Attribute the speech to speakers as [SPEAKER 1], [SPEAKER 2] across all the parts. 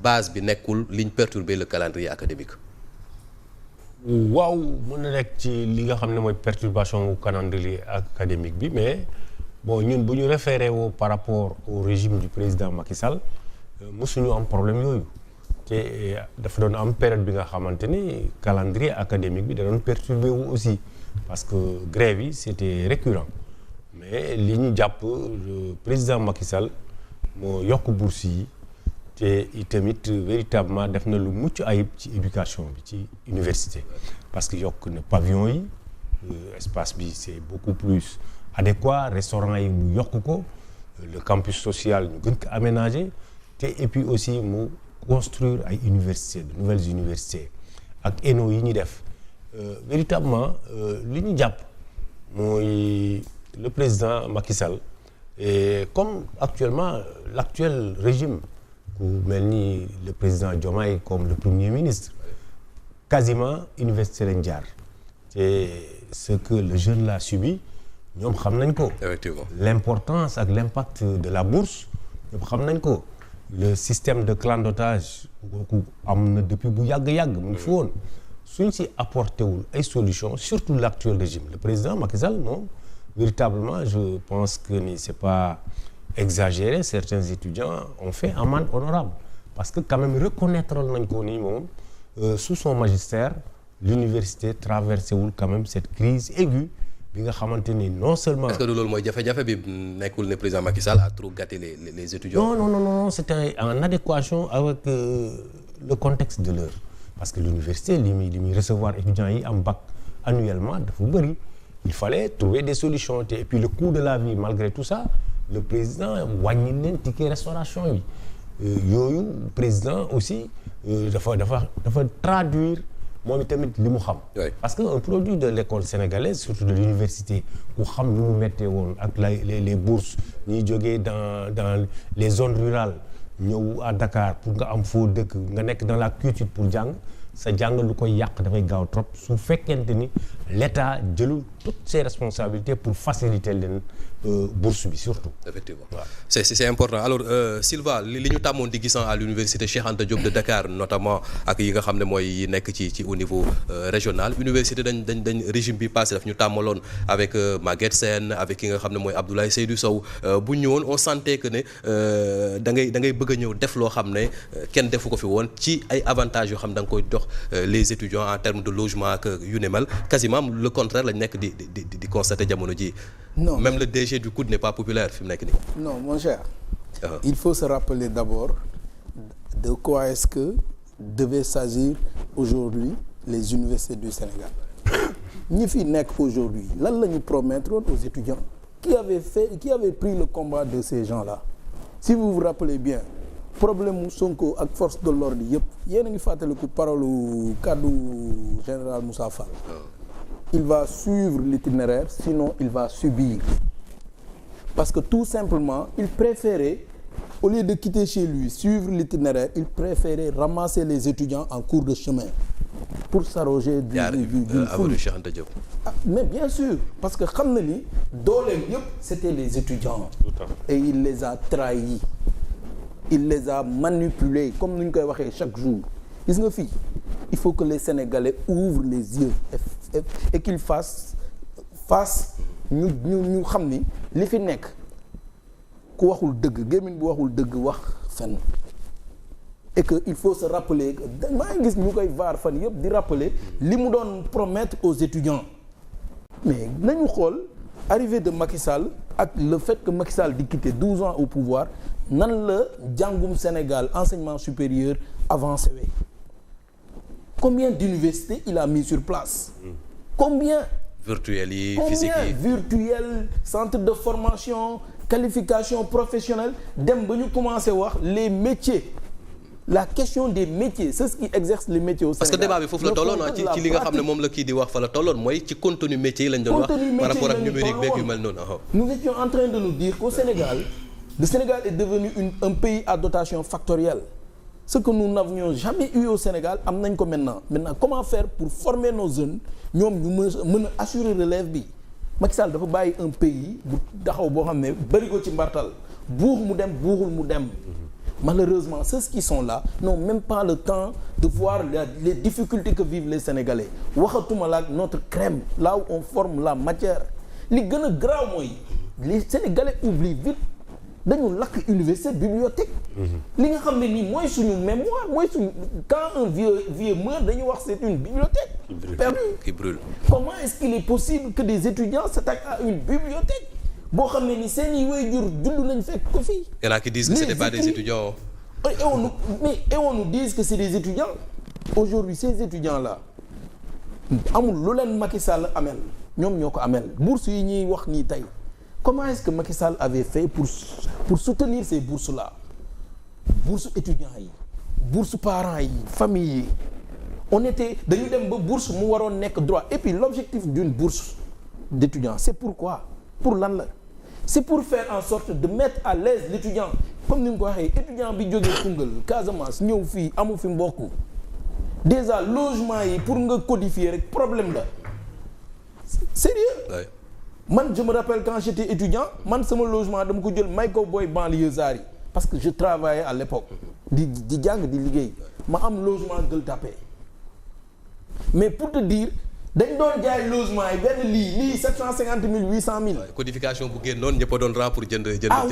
[SPEAKER 1] base bi nekkul liñ perturber le calendrier académique.
[SPEAKER 2] waaw mën na nekk ci li nga xam ne mooy perturbation wu calendrier académique bi mais bon ñun bu ñu référé woo par rapport au régime du président Macky Sall mosuñu am problème yooyu te dafa doon am période bi nga xamante ni calendrier académique bi da doon perturbé wu aussi parce que grève yi c'était récurrent mais li ñu jàpp le président Macky Sall moo yokk bourse yi te itamit véritablement def na lu mucc ayib ci éducation bi ci université parce que yokk na pavillon yi espace bi c'est beaucoup plus adéquat restaurant yi mu yokk ko le campus social ñu gën ko aménager te et puis aussi mu construire ay universités de nouvelles universités ak ENO yi ñuy def véritablement li ñu jàpp mooy le président Macky Sall et comme actuellement l'actuel régime ku mel ni le président Diomaye comme le premier ministre quasiment université lañ jaar te ce que le jeune là subi ñoom xam nañ ko.
[SPEAKER 1] Effectivement.
[SPEAKER 2] L'importance ak l'impact de la bourse ñoom xam nañ ko le système de clandotage kooku am na depuis bu yàgg-yàgg mu ngi fi woon suñ si apporté wul ay solutions surtout l'actuel régime le président Macky Sall moom véritablement je pense que ni c'est pas exagéré certains étudiants ont fait amende honorable parce que quand même reconnaître nañ ko ni moom sous son magistère l'université traversé wul quand même cette crise aiguë bi nga xamante ni non seulement.
[SPEAKER 1] Est-ce que loolu mooy jafe-jafe bi nekkul ne président Macky Sall a trop gâté les étudiants.
[SPEAKER 2] Non c'était en adéquation avec le contexte de l'heure parce que l'université li muy recevoir étudiants yi am bac annuellement dafa bëri il fallait trouver des solutions et puis le coût de la vie malgré tout ça le président wàññi leen ticket restauration yi yooyu président aussi dafa traduire moom itamit li mu xam. Parce que un produit de l'école sénégalaise surtout de l'université ku xam ni mu méttee woon ak les bourses ñuy jógee dans les zones rurales ñëw à Dakar pour nga am foo dëkk nga nekk dans la quiétude pour jàng sa jàng lu koy yàq dafay gaaw trop su fekkente ni l'État jëlul toutes ses responsabilités pour faciliter leen bourse bi surtout.
[SPEAKER 1] Effectivement. Ouais. C'est important alors Sylva li ñu tàmmoon di gis à l'université Cheikh Anta Diop de Dakar notamment ak yi nga xam ne mooy yi nekk ci au niveau régional université dañ régime bi passé daf ñu tàmmaloon avec Maguette Sène avec ki nga xam ne mooy Abdoulaye Seydou Sow bu ñëwoon on sentait que ne da ngay bëgg a ñëw def loo xam ne kenn defu ko fi woon ci ay avantages yoo xam ne da nga koy jox les étudiants en termes de logement ak yu ne mel quasiment le contraire lañ nekk di constater jamono ji.
[SPEAKER 3] Non,
[SPEAKER 1] même le DG du COUD n'est pas populaire fi mu nekk nii.
[SPEAKER 3] Non mon cher. Il faut se rappeler d'abord de quoi est-ce que devait s'agir aujourd'hui les universités du Sénégal. ñi fi nekk aujourd'hui lan la ñu promettre aux étudiants qui avait pris le combat de ces gens-là si vous vous rappelez bien problème mu Sonko ak force de l'ordre yëpp yéen a ngi fàttaliku parole kaddu général Moussa Fall. Il va suivre l'itinéraire, sinon il va subir. Parce que tout simplement, il préférait, au lieu de quitter chez lui, suivre l'itinéraire, il préférait ramasser les étudiants en cours de chemin pour s'arroger du foule. Mais bien sûr, parce que xam na ni dooleem yëpp c'était les étudiants. Et il les a trahis. Il les a manipulés, comme nu ñu koy waxee chaque jour. Gis nga fii, il faut que les Sénégalais ouvrent les yeux et qu'ils fassent ñu xam ni li fi nekk ku waxul dëgg gémmiñ bu waxul dëgg wax fenn et que il faut se rappeler maa ngi gis ñu koy vaar fan yëpp di rappeler li mu doon promettre aux étudiants mais nañu xool arrivée de Macky Sall ak le fait que Macky Sall di quitter 12 ans au pouvoir nan la jàngum Sénégal enseignement supérieur avancé we combien d'universités il a mis sur place combien
[SPEAKER 1] virtuel yi physique yi
[SPEAKER 3] virtuel centre de formation qualification professionnelle dem ba ñu commencé wax les métiers la question des métiers c'est ce qui exerce les métiers au Sénégal.
[SPEAKER 1] Parce que débat bi foofu la tolloon ci li nga xam ne moom la kii di wax fa la tolloon mooy ci contenu métier yi lañ doon wax par rapport ak numérique beeg yu mel noonu.
[SPEAKER 3] Nous étions en train de nous dire qu'au Sénégal le Sénégal est devenu un pays à dotation factorielle. Ce que nous n'avions jamais eu au Sénégal am nañ ko maintenant comment faire pour former nos jeunes ñoom ñu mën a assurer relève bi Macky Sall dafa bàyyi un pays bu taxaw boo xam ne bëri ko ci mbartal buux mu dem buuxul mu dem malheureusement ceux qui sont là n'ont même pas le temps de voir les difficultés que vivent les Sénégalais waxatuma la notre crème là où on forme la matière li gën a grave mooy les Sénégalais oublient vite dañu lakk université bibliothèque li nga xam ne nii mooy suñu mémoire mooy suñu quand un vieux meurt dañuy wax c'est une bibliothèque perdue
[SPEAKER 1] qui brûle.
[SPEAKER 3] Comment est-ce qu'il est possible que des étudiants s'attaquent à une bibliothèque boo xam ne ni seen i waajur dund nañ fekk ko fii.
[SPEAKER 1] Il y en a qui disent que c'était pas des étudiants.
[SPEAKER 3] Et on nous dit que c'est des étudiants. Aujourd'hui ces étudiants là amul lu leen Macky Sall amel ñoom ñoo ko amel bourse yi ñuy wax nii tey comment est-ce que Macky Sall avait fait pour soutenir ces bourses là bourse étudiants yi bourse parents yi famille yi on était dañu dem ba bourse mu waroon nekk droit et puis l'objectif d'une bourse d'étudiant c'est pourquoi pour lan la c'est pour faire en sorte de mettre à l'aise l'étudiant comme ni nga ko waxee étudiant bi jógee Koungheul Casamance ñëw fii amu fi mbokk déjà logement yi pour nga codifier rek problème la sérieux
[SPEAKER 1] Ouais.
[SPEAKER 3] man je me rappelle quand j'étais étudiant man sama logement dama ko jël may ko booy banlieusards yi parce que je travaillais à l'époque di jàng di liggéey ma am logement Gueule Tapée mais pour te dire dañ doon jaay logement yi benn lii 750 000 800 000.
[SPEAKER 1] codification bu génnoon ñëpp a doon raa pour jënd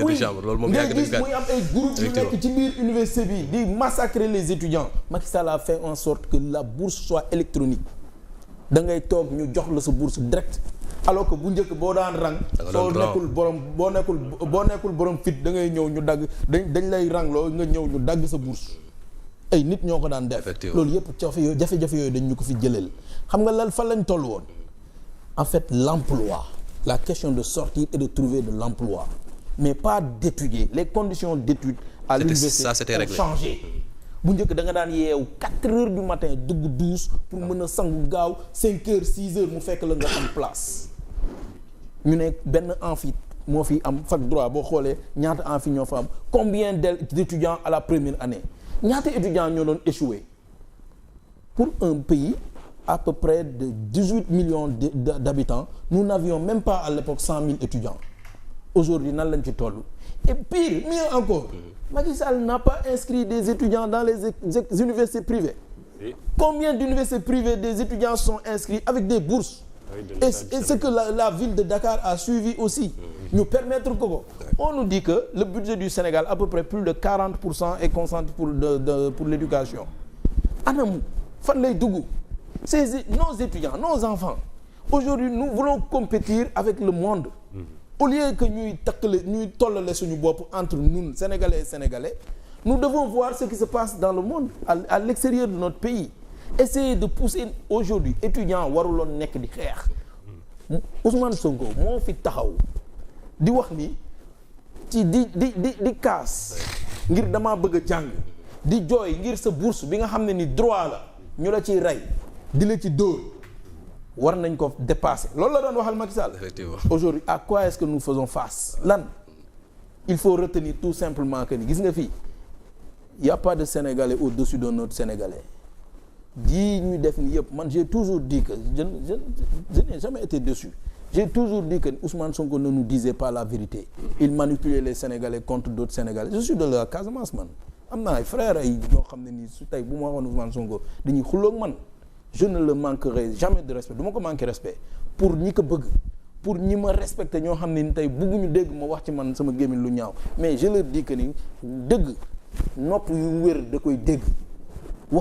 [SPEAKER 3] oui
[SPEAKER 1] chambre loolu moom yàgg nañu
[SPEAKER 3] gis muy am ay groupe yu nekk ci biir université bi di massacrer les étudiants. Macky Sall a fait en sorte que la bourse soit électronique da ngay toog ñu jox la sa bourse direct alors que bu njëkk boo daan rang. soo nekkul boo nekkul borom fit da ngay ñëw ñu dagg dañ lay rangloo nga ñëw ñu dagg sa bourse. ay nit ñoo ko daan def loolu yëpp jafe-jafe yooyu dañ ñu ko fi jëleel xam nga lan fan lañ toll woon en fait l'emploi la question de sortir et de trouver de l'emploi mais pas d'étudier les conditions d'études à l'université ont changé bu njëkk da nga daan yeewu 4 heures du matin dugg douche pour mën a sangu gaaw 5 heures 6 heures mu fekk la nga am place ñu ne benn amphi moo fi am fac droit boo xoolee ñaata amphi ñoo fa am combien d'étudiants à la première année ñaata étudiants ñoo doon échoué pour un pays à peu près de 18 millions d'habitants nous n'avions même pas à l'époque 100 000 étudiants aujourd'hui nan lañ ci toll et pire mieux encore Macky Sall n'a pas inscrit des étudiants dans les universités privées combien d'universités privées des étudiants sont inscrits avec des bourses et ce que la ville de Dakar a suivi aussi ñu permettre ko on nous dit que le budget du Sénégal à peu près plus de 40% est concentré pour l'éducation anam fan lay dugg nos étudiants nos enfants aujourd'hui nous voulons compétir avec le monde au lieu que ñuy tollale suñu bopp entre nous Sénégalais et Sénégalais nous devons voir ce qui se passe dans le monde à l'extérieur de notre pays essayer de pousser aujourd'hui étudiants waruloon nekk di xeex Ousmane Sonko moo fi taxaw di wax ni ci di kaas ngir damaa bëgg a jàng di jooy ngir sa bourse bi nga xam ne ni droit la ñu la ciy rey di la ci dóor war nañ ko dépasser loolu la doon waxal Macky Sall.
[SPEAKER 1] Effectivement.
[SPEAKER 3] Aujourd'hui à quoi est-ce que nous faisons face lan il faut retenir tout simplement que ni gis nga fii y a pas de Sénégalais au-dessus d'un autre Sénégalais jii ñuy def ni yëpp man j'ai toujours dit que je n'ai jamais été déçu j'ai toujours dit que Ousmane Sonko ne nous disait pas la vérité il manipulait les Sénégalais contre d'autres Sénégalais je suis de la Casamance man am na ay frères ay ñoo xam ne nii su tey bu ma waxoon Ousmane Sonko dañuy xulloog man je ne le manquerai jamais de respect du ma ko manquer respect pour ñi ko bëgg pour ñi ma respecté ñoo xam ne ni tey bëgguñu dégg ma wax ci man sama gémmiñ lu ñaaw mais je leur dis que ni dëgg nopp yu wér da koy dégg